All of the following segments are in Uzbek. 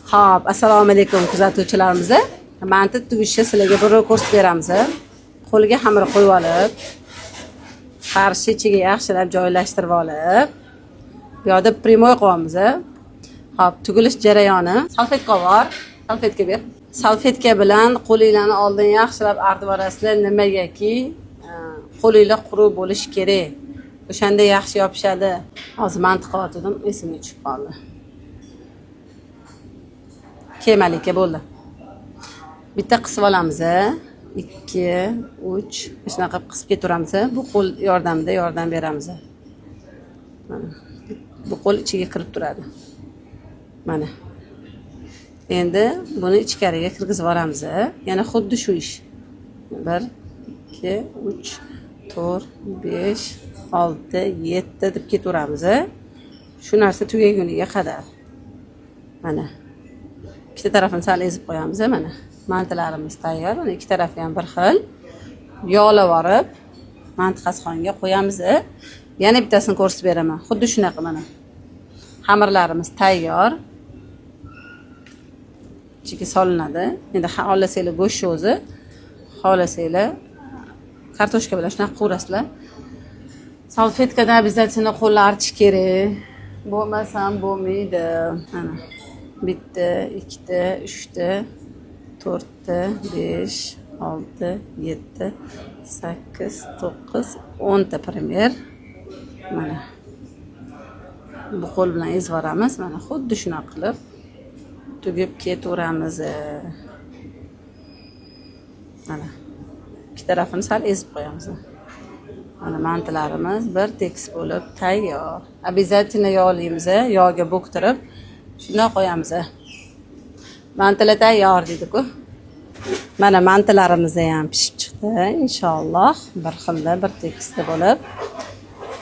Xo'p, assalomu alaykum kuzatuvchilarimiz. Manti tugishni sizlarga bir ko'rsatib beramiz. Qo'liga xamir qo'yib olib, qarshi ichiga yaxshilab joylashtirib olib, bu yerda primoy qo'yamiz. Xo'p, tugilish jarayoni. Salfetka bor, salfetka ber. Salfetka bilan qo'linglarni oldin yaxshilab artib olasizlar, nimagaki qo'linglar quruq bo'lishi kerak. O'shanda yaxshi yopishadi. Hozir manti qilyotdim, esimga tushib qoldi. Kemalika bo'ldi. Bitta qisib olamiz, 2, 3, shunaqa qilib qisib ketaveramiz. Bu qo'l yordamida yordam beramiz. Mana. Bu qo'l ichiga kirib turadi. Mana. Endi buni ichkariga kirgizib yuboramiz. Yana xuddi shu ish. 1, 2, 3, 4, 5, 6, 7 deb ketaveramiz. Shu narsa tugaguniga qadar. Mana. Ikkita tarafini sal ezib qo'yamiz. Mana. Mantilarimiz tayyor. Mana ikki tarafi ham bir xil. Yog'lab olib, manti qasqonga qo'yamiz. Yana bittasini ko'rsatib beraman. Xuddi shunaqa mana. Xamirlarimiz tayyor. Ichiga solinadi. Endi xohlasanglar go'sht o'zi, xohlasanglar kartoshka bilan shunaqa qurasizlar. Salfetkada обязательно qo'lni artish kerak. Bo'lmasam bo'lmaydi. Mana. Bitta, ikkita, uchta, 4ta, 5, 6, 7, 8, 9, 10 ta primer. Mana. Bu qo'l bilan ezib olamiz. Mana xuddi shunaqa qilib tugib ketaveramiz. Mana. Ikki tarafini sal ezib qo'yamiz. Mana mantilarimiz bir tekis bo'lib tayyor. Обязательно yog'laymiz, yog'ga bo'ktirib shunday qo'yamiz. Mantilar tayyor dedi-ku. Mana mantilarimiz ham pishib chiqdi, inshaalloh. Bir xilda, bir tekisda bo'lib.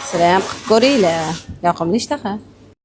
Sizlar ham qilib ko'ringlar. Yoqimli ishtaha.